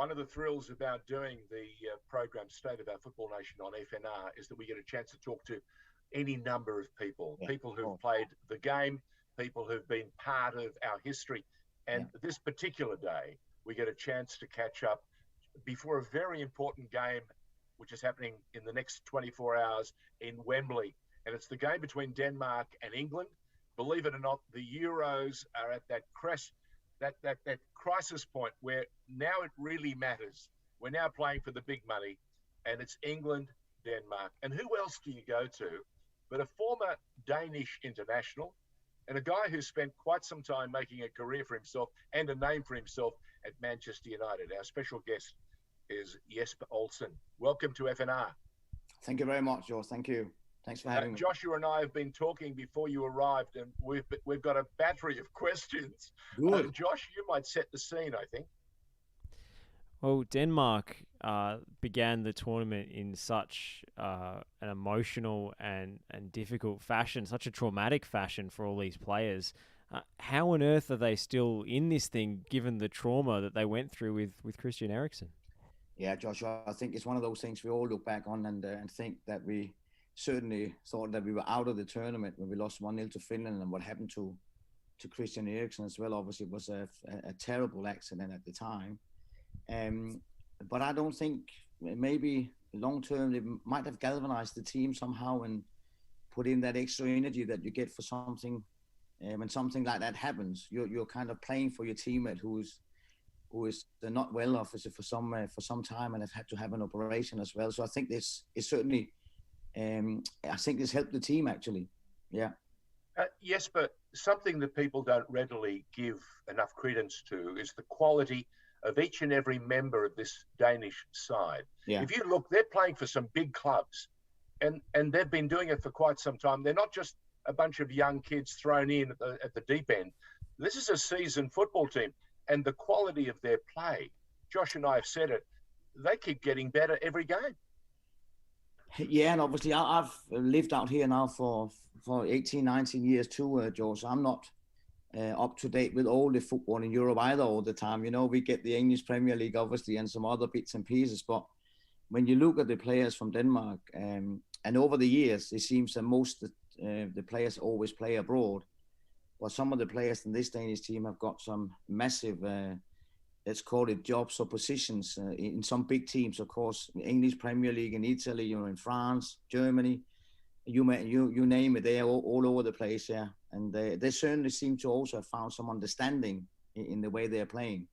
One of the thrills about doing the program State of Our Football Nation on FNR is that we get a chance to talk to any number of people, people who've played the game, people who've been part of our history. And this particular day, we get a chance to catch up before a very important game, which is happening in the next 24 hours in Wembley. And it's the game between Denmark and England. Believe it or not, the Euros are at that crisis point where now it really matters. We're now playing for the big money, and it's England, Denmark. And who else do you go to but a former Danish international and a guy who spent quite some time making a career for himself and a name for himself at Manchester United. Our special guest is Jesper Olsen. Welcome to FNR. Thank you very much, George. Thank you. Thanks for having me. Joshua and I have been talking before you arrived, and we've got a battery of questions. Josh, you might set the scene, I think. Well, Denmark began the tournament in such an emotional and difficult fashion, such a traumatic fashion for all these players. How on earth are they still in this thing, given the trauma that they went through with Christian Eriksen? Yeah, Joshua, I think it's one of those things we all look back on and think that we certainly thought that we were out of the tournament when we lost 1-0 to Finland, and what happened to Christian Eriksen as well. Obviously, it was a terrible accident at the time. But I don't think, maybe long term they might have galvanized the team somehow and put in that extra energy that you get for something. When something like that happens, you're kind of playing for your teammate who is not well, obviously, for some time, and have had to have an operation as well. So I think this is certainly. I think this helped the team, actually. Yeah. Yes, but something that people don't readily give enough credence to is the quality of each and every member of this Danish side. Yeah. If you look, they're playing for some big clubs, and they've been doing it for quite some time. They're not just a bunch of young kids thrown in at the deep end. This is a seasoned football team, and the quality of their play, Josh and I have said it, they keep getting better every game. Yeah, and obviously I've lived out here now for 18, 19 years too, George. I'm not up to date with all the football in Europe either all the time. You know, we get the English Premier League, obviously, and some other bits and pieces. But when you look at the players from Denmark, and over the years, it seems that most of the players always play abroad. But some of the players in this Danish team have got some massive let's call it jobs or positions in some big teams, of course, English Premier League in Italy, in France, Germany, you name it, they're all over the place, yeah. And they certainly seem to also have found some understanding in the way they're playing.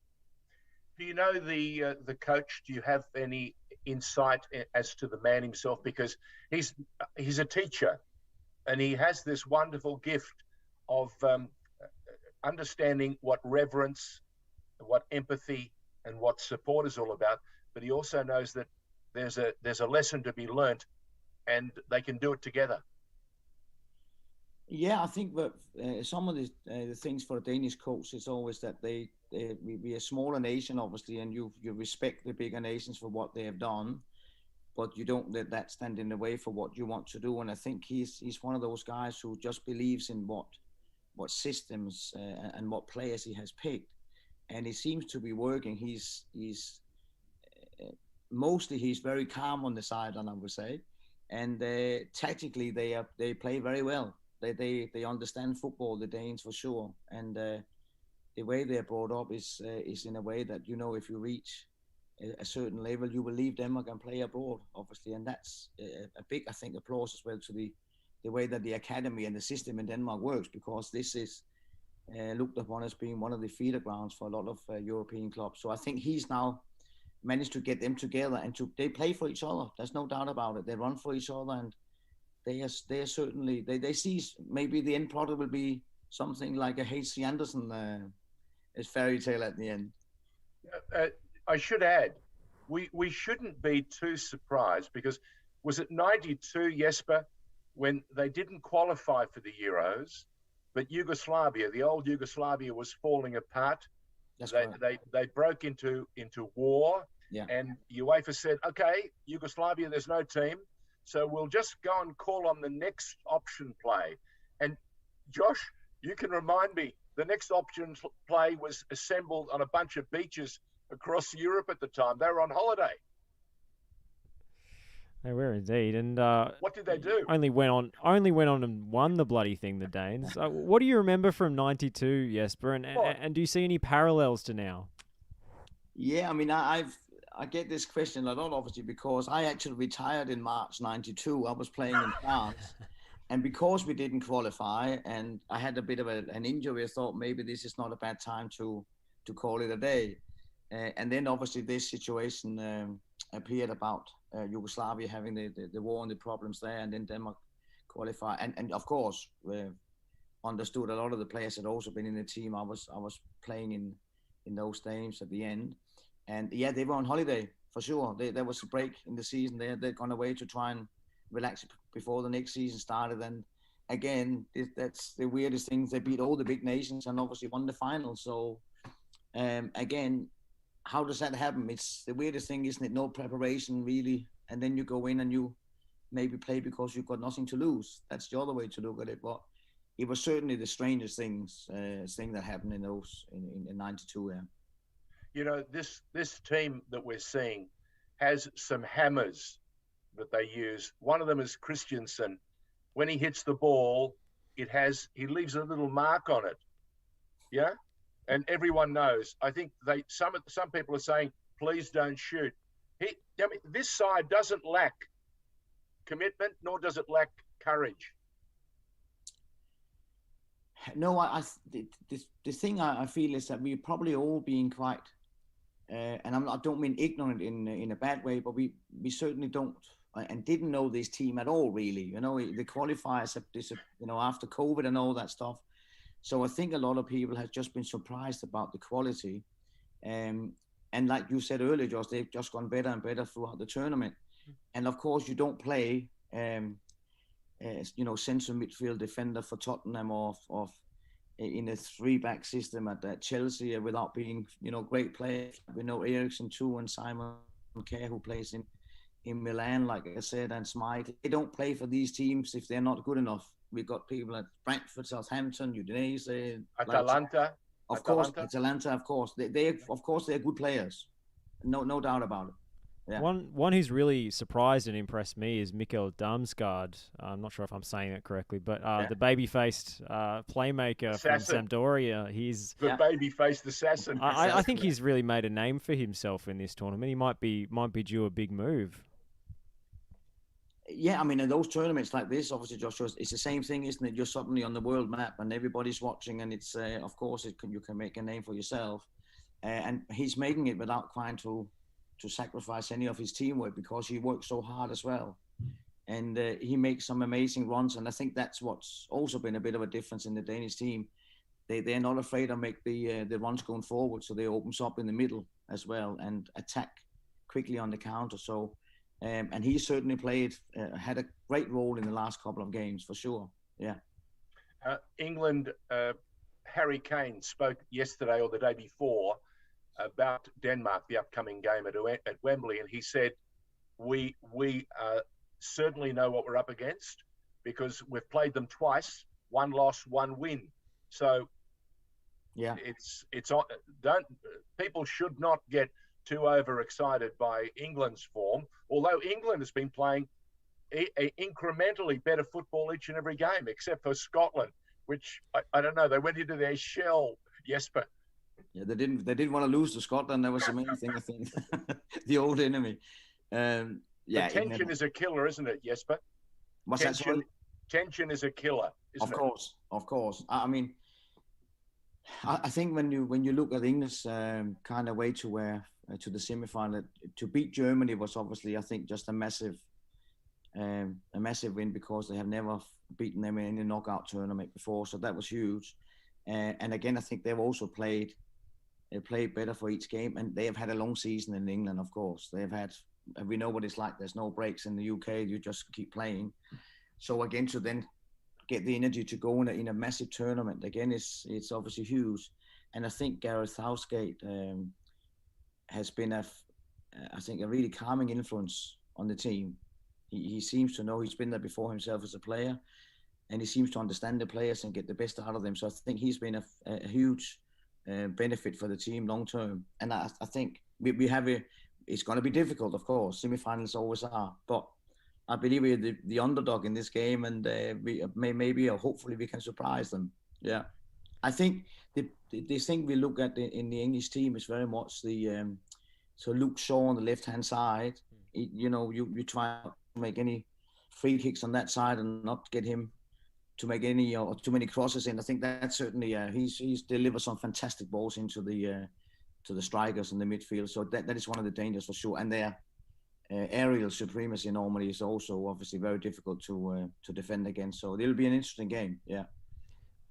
Do you know the coach? Do you have any insight as to the man himself? Because he's a teacher, and he has this wonderful gift of understanding what reverence, what empathy and what support is all about, but he also knows that there's a lesson to be learnt, and they can do it together. Yeah, I think that some of the things for a Danish coach is always that we are a smaller nation, obviously, and you respect the bigger nations for what they have done, but you don't let that stand in the way for what you want to do. And I think he's one of those guys who just believes in what systems and what players he has picked. And it seems to be working. He's mostly very calm on the sideline, I would say, and tactically they play very well. They understand football, the Danes, for sure. And the way they're brought up is in a way that, you know, if you reach a certain level, you will leave Denmark and play abroad, obviously. And that's a big, I think, applause as well to the way that the academy and the system in Denmark works, because this is looked upon as being one of the feeder grounds for a lot of European clubs. So I think he's now managed to get them together, and they play for each other. There's no doubt about it. They run for each other, and they are certainly they see maybe the end product will be something like a H.C. Andersen fairy tale at the end. I should add, we shouldn't be too surprised, because was it 92, Jesper, when they didn't qualify for the Euros? But Yugoslavia, the old Yugoslavia, was falling apart. They broke into war, and UEFA said, "Okay, Yugoslavia, there's no team, so we'll just go and call on the next option play." And Josh, you can remind me, the next option play was assembled on a bunch of beaches across Europe at the time. They were on holiday. They were indeed, and what did they do? Only went on and won the bloody thing, the Danes. What do you remember from '92, Jesper? And do you see any parallels to now? Yeah, I mean, I get this question a lot, obviously, because I actually retired in March '92. I was playing in France, and because we didn't qualify, and I had a bit of an injury, I thought maybe this is not a bad time to call it a day. And then obviously this situation appeared about Yugoslavia having the war and the problems there, and then Denmark qualify. And of course, understood a lot of the players had also been in the team. I was playing in those games at the end. And yeah, they were on holiday for sure. There was a break in the season. They'd gone away to try and relax before the next season started. And again, that's the weirdest thing. They beat all the big nations and obviously won the final. So again, how does that happen? It's the weirdest thing, isn't it? No preparation really, and then you go in and you maybe play because you've got nothing to lose. That's the other way to look at it. But it was certainly the strangest thing that happened in '92. Yeah. You know, this team that we're seeing has some hammers that they use. One of them is Christensen. When he hits the ball, he leaves a little mark on it. Yeah. And everyone knows. I think some people are saying, please don't shoot. This side doesn't lack commitment, nor does it lack courage. No, the thing I feel is that we're probably all being quite, and I don't mean ignorant in a bad way, but we certainly don't and didn't know this team at all, really. You know, the qualifiers, after COVID and all that stuff. So I think a lot of people have just been surprised about the quality. And like you said earlier, Josh, they've just gone better and better throughout the tournament. And of course, you don't play, central midfield defender for Tottenham or in a 3-back system at Chelsea without being, great players. We know Eriksen too, and Simon Kjær, who plays in Milan, like I said, and Smythe. They don't play for these teams if they're not good enough. We've got people at Brentford, Southampton, Udinese, Atalanta. Of course, Atalanta. Of course, they're good players. No doubt about it. Yeah. One who's really surprised and impressed me is Mikkel Damgaard. I'm not sure if I'm saying that correctly, but the baby-faced playmaker assassin. From Sampdoria. He's the baby-faced assassin. I think he's really made a name for himself in this tournament. He might be due a big move. Yeah, I mean, in those tournaments like this, obviously, Joshua, it's the same thing, isn't it? You're suddenly on the world map and everybody's watching, and it's, of course, you can make a name for yourself. And he's making it without trying to sacrifice any of his teamwork, because he works so hard as well. And he makes some amazing runs, and I think that's what's also been a bit of a difference in the Danish team. They're not afraid to make the runs going forward, so they opens up in the middle as well and attack quickly on the counter. So. And he certainly had a great role in the last couple of games, for sure. Yeah. England, Harry Kane spoke yesterday or the day before about Denmark, the upcoming game at Wembley, and he said, we certainly know what we're up against because we've played them twice, 1 loss, 1 win. So yeah, people should not get too overexcited by England's form, although England has been playing incrementally better football each and every game, except for Scotland, which I don't know, they went into their shell, Jesper. Yeah, they didn't want to lose to Scotland. That was the main thing, I think. The old enemy. Yeah, tension is a killer, isn't it, Jesper? What's that? Tension is a killer, isn't it? Of course. I mean, I think when you look at England's kind of way to the semi-final, to beat Germany was obviously, I think, just a massive win, because they have never beaten them in any knockout tournament before, so that was huge. And again, I think they've also played better for each game, and they have had a long season in England. Of course, we know what it's like. There's no breaks in the UK. You just keep playing. So again, to then get the energy to go in a massive tournament again, it's obviously huge. And I think Gareth Southgate has been a really calming influence on the team. He seems to know, he's been there before himself as a player, and he seems to understand the players and get the best out of them. So I think he's been a huge benefit for the team long term. And I think we have it's going to be difficult, of course. Semi-finals always are, but I believe we're the underdog in this game, and we maybe or hopefully we can surprise them. Yeah, I think the thing we look at in the English team is very much the so Luke Shaw on the left-hand side. You try not to make any free kicks on that side and not get him to make any or too many crosses in. I think that certainly he's delivered some fantastic balls into the to the strikers in the midfield. So that is one of the dangers for sure. And their aerial supremacy normally is also obviously very difficult to defend against. So it'll be an interesting game. Yeah.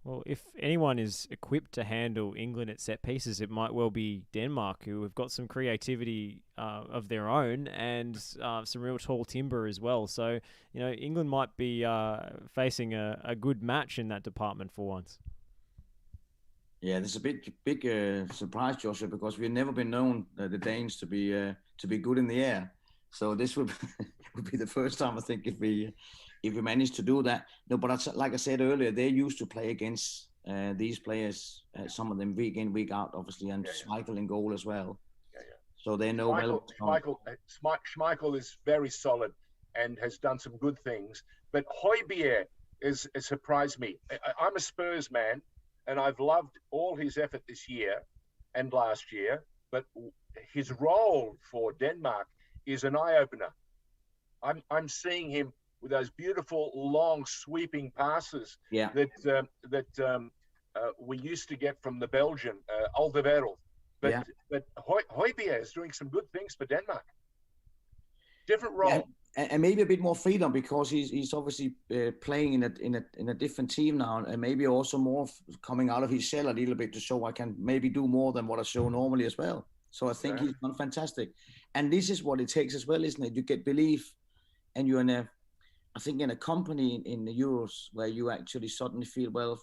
Well, if anyone is equipped to handle England at set pieces, it might well be Denmark, who have got some creativity of their own and some real tall timber as well. So, England might be facing a good match in that department for once. Yeah, there's a big surprise, Joshua, because we've never been known the Danes to be good in the air. So this would be the first time, I think, if we manage to do that. No, but like I said earlier, they used to play against these players, some of them week in, week out, obviously, and Schmeichel in goal as well. Yeah. So they know Schmeichel is very solid and has done some good things. But Højbjerg has surprised me. I'm a Spurs man, and I've loved all his effort this year and last year. But his role for Denmark is an eye-opener. I'm seeing him with those beautiful, long, sweeping passes that we used to get from the Belgian, Alderweireld. But Højbjerg is doing some good things for Denmark. Different role. Yeah, and maybe a bit more freedom because he's obviously playing in a different team now, and maybe also more coming out of his shell a little bit to show I can maybe do more than what I show normally as well. So I think he's done fantastic. And this is what it takes as well, isn't it? You get belief, and you're in a company in the Euros where you actually suddenly feel, well,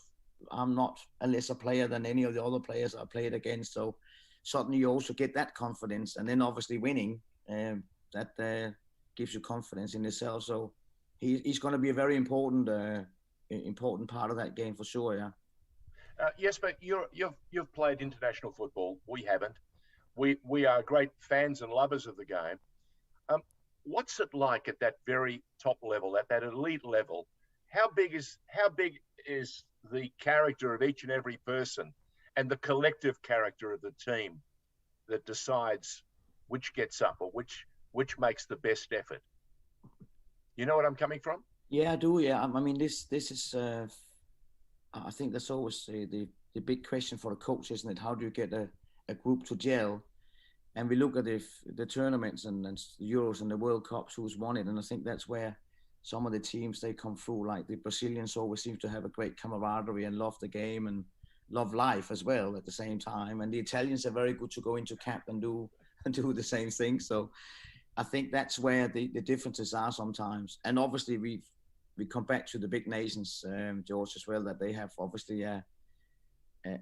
I'm not a lesser player than any of the other players I played against. So suddenly you also get that confidence, and then obviously winning, that gives you confidence in yourself. So he's going to be a very important part of that game for sure. Yeah. Yes, but you've played international football. We haven't. We are great fans and lovers of the game. What's it like at that very top level, at that elite level? How big is the character of each and every person, and the collective character of the team that decides which gets up or which makes the best effort? You know what I'm coming from? Yeah, I do. Yeah, I mean this is. I think that's always the big question for the coach, isn't it? How do you get a group to gel? And we look at the tournaments and the Euros and the World Cups, who's won it. And I think that's where some of the teams, they come through. Like the Brazilians always seem to have a great camaraderie and love the game and love life as well at the same time. And the Italians are very good to go into camp and do the same thing. So I think that's where the differences are sometimes. And obviously we come back to the big nations, George, as well, that they have obviously a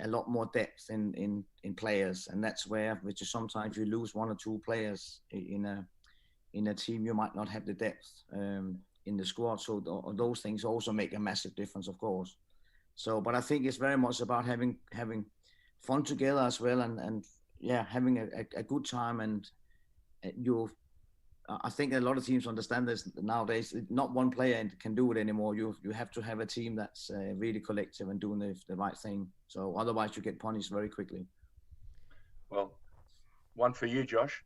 lot more depth in players, and that's where, which is sometimes you lose one or two players in a team, you might not have the depth in the squad. So those things also make a massive difference, of course. So, but I think it's very much about having fun together as well, and having a good time. And I think a lot of teams understand this nowadays. Not one player can do it anymore. You have to have a team that's really collective and doing the right thing. So otherwise you get punished very quickly. Well, one for you, Josh.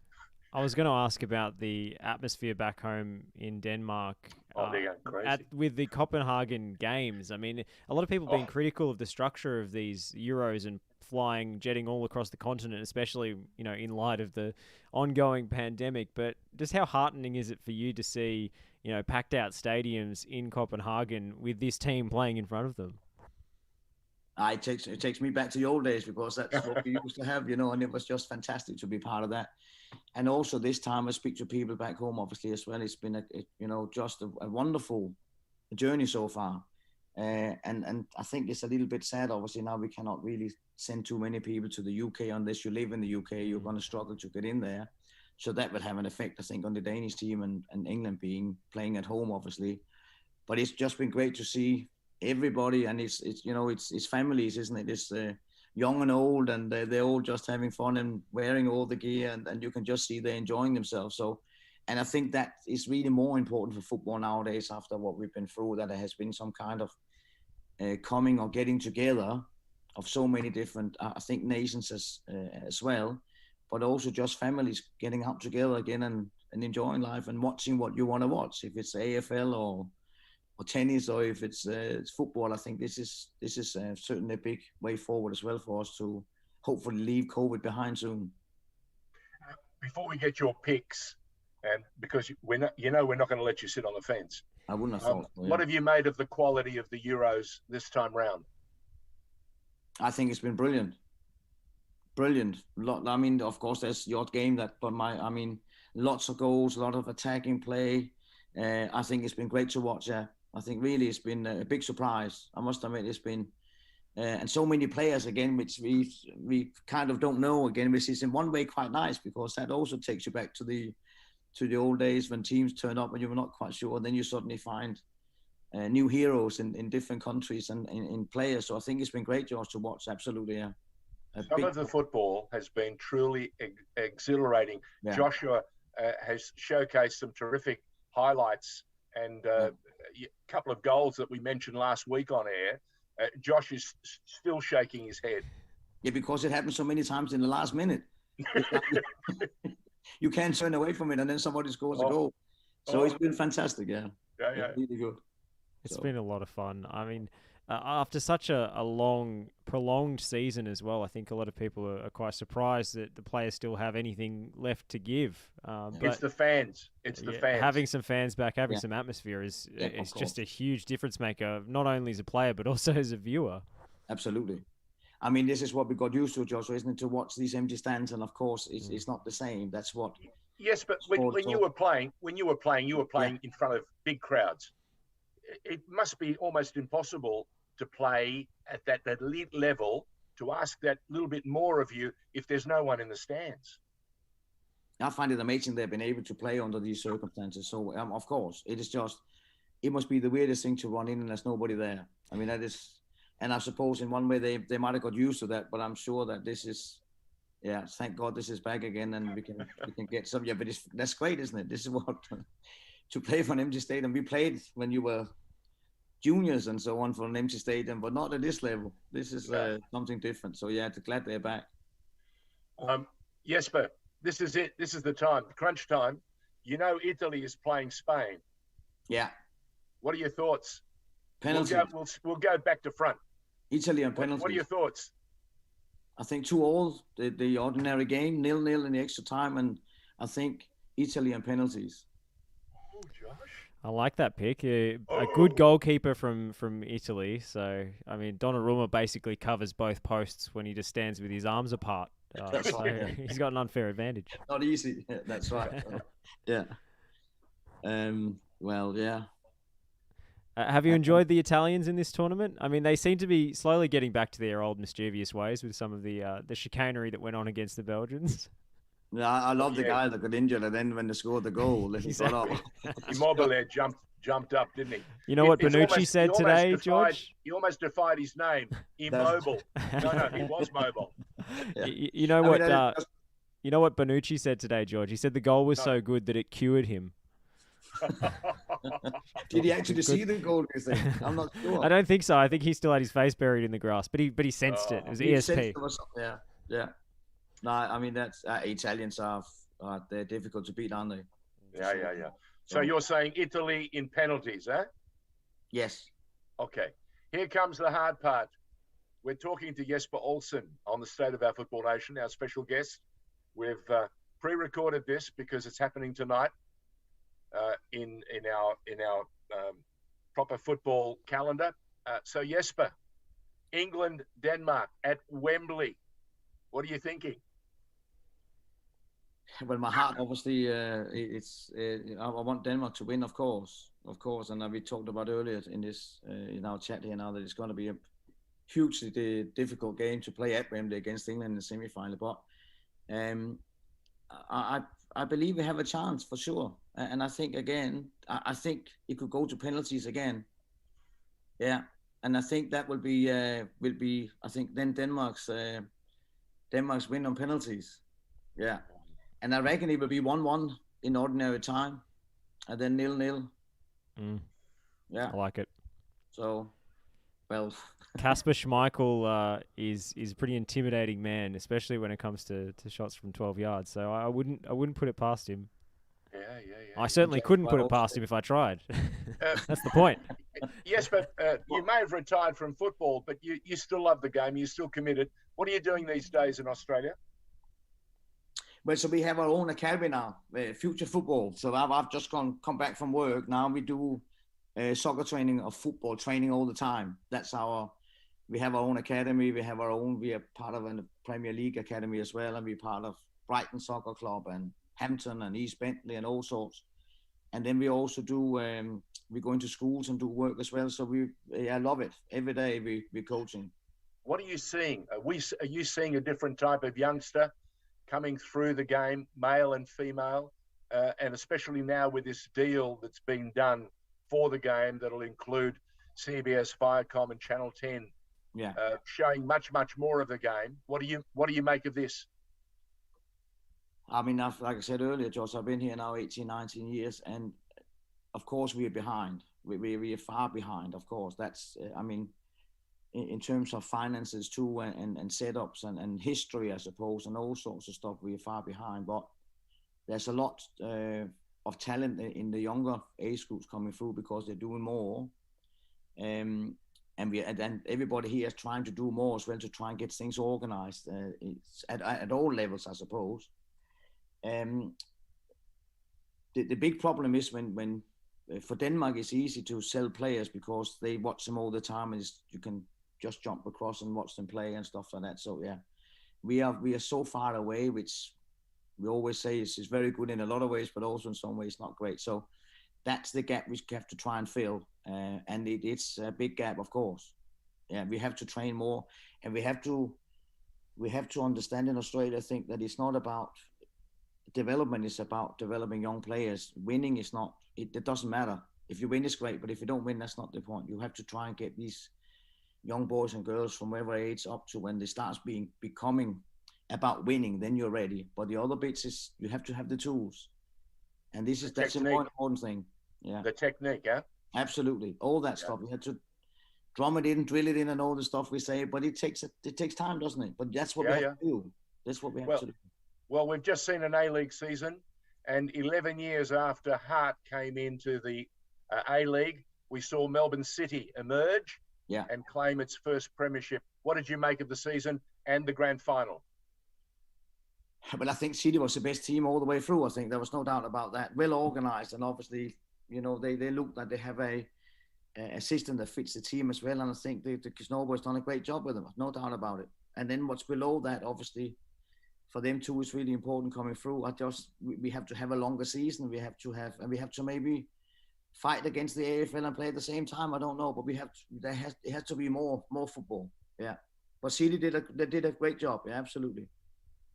I was going to ask about the atmosphere back home in Denmark with the Copenhagen Games. I mean, a lot of people have been critical of the structure of these Euros and jetting all across the continent, especially, in light of the ongoing pandemic. But just how heartening is it for you to see, packed out stadiums in Copenhagen with this team playing in front of them? It takes me back to the old days, because that's what we used to have, and it was just fantastic to be part of that. And also this time I speak to people back home, obviously, as well. It's been just a wonderful journey so far. And I think it's a little bit sad, obviously, now we cannot really send too many people to the UK. Unless you live in the UK, you're going to struggle to get in there. So that will have an effect, I think, on the Danish team and England playing at home, obviously. But it's just been great to see everybody, and it's families, isn't it? It's young and old, and they're all just having fun and wearing all the gear, and you can just see they're enjoying themselves. So, and I think that is really more important for football nowadays after what we've been through, that there has been some kind of coming or getting together of so many different, I think, nations as well, but also just families getting out together again and enjoying life and watching what you want to watch. If it's AFL or tennis, or if it's football, I think this is certainly a big way forward as well for us to hopefully leave COVID behind soon. Before we get your picks, and because we're not going to let you sit on the fence. I wouldn't have thought. What have you made of the quality of the Euros this time round? I think it's been brilliant. Brilliant. I mean, of course, there's the odd game lots of goals, a lot of attacking play. I think it's been great to watch. I think really it's been a big surprise. I must admit, it's been, and so many players again, which we kind of don't know again, which is in one way quite nice, because that also takes you back to the old days when teams turn up and you were not quite sure, and then you suddenly find new heroes in different countries and in players. So I think it's been great, George, to watch. Absolutely, yeah. Some of the football has been truly exhilarating. Yeah. Joshua has showcased some terrific highlights and a couple of goals that we mentioned last week on air. Josh is still shaking his head. Yeah, because it happened so many times in the last minute. You can't turn away from it, and then somebody scores a goal. So it's been fantastic, yeah. Yeah. Really good. It's been a lot of fun. I mean, after such a long, prolonged season as well, I think a lot of people are quite surprised that the players still have anything left to give. But it's the fans. It's the fans. Having some fans back, having some atmosphere is just a huge difference maker, not only as a player, but also as a viewer. Absolutely. I mean, this is what we got used to, Joshua, isn't it? To watch these empty stands, and of course, it's not the same. That's what. Yes, but when you were playing, in front of big crowds. It must be almost impossible to play at that elite level, to ask that little bit more of you if there's no one in the stands. I find it amazing they've been able to play under these circumstances. So, of course, it must be the weirdest thing to run in and there's nobody there. I mean, that is, and I suppose in one way they might have got used to that, but I'm sure that this is, thank God this is back again and we can get some, but that's great, isn't it? This is what, to play for an empty stadium. We played when you were juniors and so on for an empty stadium, but not at this level. This is something different. So glad they're back. Jesper, this is it. This is the time, crunch time. You know, Italy is playing Spain. Yeah. What are your thoughts? Penalty. We'll go back to front. Italy on penalty. What are your thoughts? I think 2-2, the ordinary game, 0-0 in the extra time, and I think Italy on penalties. Oh, Josh. I like that pick. A good goalkeeper from Italy. So, I mean, Donnarumma basically covers both posts when he just stands with his arms apart. So he's got an unfair advantage. Not easy. That's right. Yeah. Well, yeah. Have you enjoyed the Italians in this tournament? I mean, they seem to be slowly getting back to their old mischievous ways with some of the chicanery that went on against the Belgians. Yeah, I love the guy that got injured, and then when they scored the goal, he got up. Immobile jumped up, didn't he? You know what Bonucci said today, George? He almost defied his name. Immobile. No, he was mobile. Yeah. You know what? You know what Bonucci said today, George? He said the goal was so good that it cured him. Did he actually see the goal, you think? I'm not sure. I don't think so. I think he still had his face buried in the grass, but he sensed it. It was ESP. Yeah. No, I mean, that's Italians they're difficult to beat, aren't they? Yeah. So you're saying Italy in penalties, eh? Yes. Okay. Here comes the hard part. We're talking to Jesper Olsen on the State of Our Football Nation, our special guest. We've pre-recorded this because it's happening tonight in our proper football calendar. So Jesper, England, Denmark at Wembley. What are you thinking? Well, my heart, obviously, I want Denmark to win, of course, and we talked about earlier in this in our chat here now that it's going to be a hugely difficult game to play at Wembley against England in the semi-final. But I believe we have a chance for sure, and I think again, I think it could go to penalties again. Yeah, and I think that will be I think then Denmark's win on penalties. Yeah, and I reckon it will be 1-1 in ordinary time, and then 0-0. Yeah, I like it. So, well, Kasper Schmeichel is a pretty intimidating man, especially when it comes to shots from 12 yards. So I wouldn't put it past him. Yeah. I certainly couldn't put it past him if I tried. That's the point. Yes, but you may have retired from football, but you still love the game. You're still committed. What are you doing these days in Australia? Well, so we have our own academy now, Future Football. So I've just come back from work. Now we do soccer training or football training all the time. We have our own academy. We are part of a Premier League academy as well. And we're part of Brighton Soccer Club and Hampton and East Bentley and all sorts. And then we also do, we go into schools and do work as well. So I love it. Every day we're coaching. What are you seeing? Are you seeing a different type of youngster coming through the game, male and female, and especially now with this deal that's been done for the game that'll include CBS, Viacom, and Channel 10, showing much more of the game? What do you make of this? I mean, like I said earlier, Josh, I've been here now 18, 19 years, and of course we are behind. We are far behind, of course. That's, I mean, in terms of finances too, and setups and history, I suppose, and all sorts of stuff, we are far behind. But there's a lot of talent in the younger age groups coming through because they're doing more. And everybody here is trying to do more as well to try and get things organized at all levels, I suppose. The big problem is when for Denmark it's easy to sell players because they watch them all the time, and you can just jump across and watch them play and stuff like that. So yeah, we are so far away, which we always say is very good in a lot of ways, but also in some ways not great. So that's the gap we have to try and fill, and it's a big gap, of course. Yeah, we have to train more, and we have to understand in Australia, I think, that it's not about development, is about developing young players. Winning is not, it doesn't matter. If you win, it's great, but if you don't win, that's not the point. You have to try and get these young boys and girls from whatever age up to when they start becoming about winning, then you're ready. But the other bits is you have to have the tools. And that's a more important thing. Yeah. The technique, yeah? Absolutely. All that stuff. We had to drum it in, drill it in, and all the stuff we say, but it takes time, doesn't it? But that's what we have to do. That's what we have to do. Well, we've just seen an A-League season, and 11 years after Hart came into the A-League, we saw Melbourne City emerge and claim its first premiership. What did you make of the season and the grand final? Well, I think City was the best team all the way through. I think there was no doubt about that. Well organised, and obviously, you know, they look like they have a system that fits the team as well. And I think the Snowboys done a great job with them, no doubt about it. And then what's below that, obviously, for them too is really important coming through. We have to have a longer season. We have to maybe fight against the AFL and play at the same time. I don't know, but it has to be more football. Yeah, but City did a great job. Yeah, absolutely.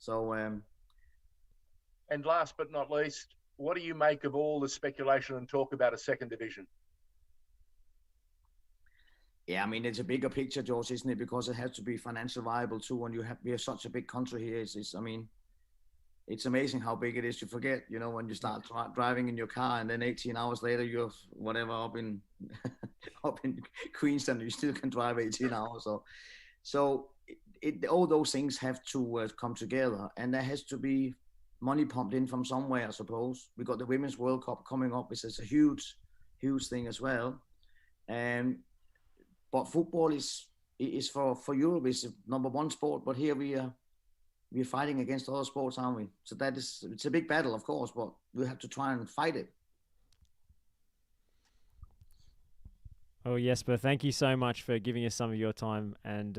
So, and last but not least, what do you make of all the speculation and talk about a second division? Yeah, I mean, it's a bigger picture, George, isn't it? Because it has to be financially viable too. And we have such a big country here. I mean, it's amazing how big it is. You forget, you know, when you start driving in your car, and then 18 hours later you're up in Queensland, you still can drive 18 hours. So all those things have to come together, and there has to be money pumped in from somewhere, I suppose. We got the Women's World Cup coming up, which is a huge thing as well. But football is for Europe is number one sport. But here we're fighting against other sports, aren't we? So it's a big battle, of course, but we have to try and fight it. Oh, Jesper, thank you so much for giving us some of your time, and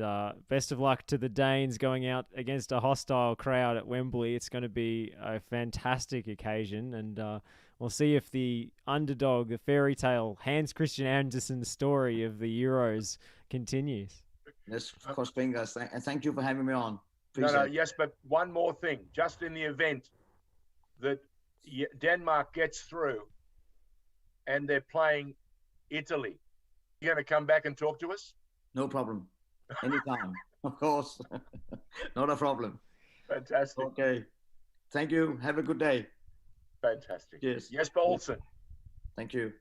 best of luck to the Danes going out against a hostile crowd at Wembley. It's going to be a fantastic occasion, and we'll see if the underdog, the fairy tale, Hans Christian Andersen story of the Euros continues. Yes, of course, fingers. And thank you for having me on. Yes, but one more thing. Just in the event that Denmark gets through and they're playing Italy, You're going to come back and talk to us? No problem. Anytime, of course. Not a problem. Fantastic. Okay. Thank you. Have a good day. Fantastic. Cheers. Jesper Olsen. Thank you.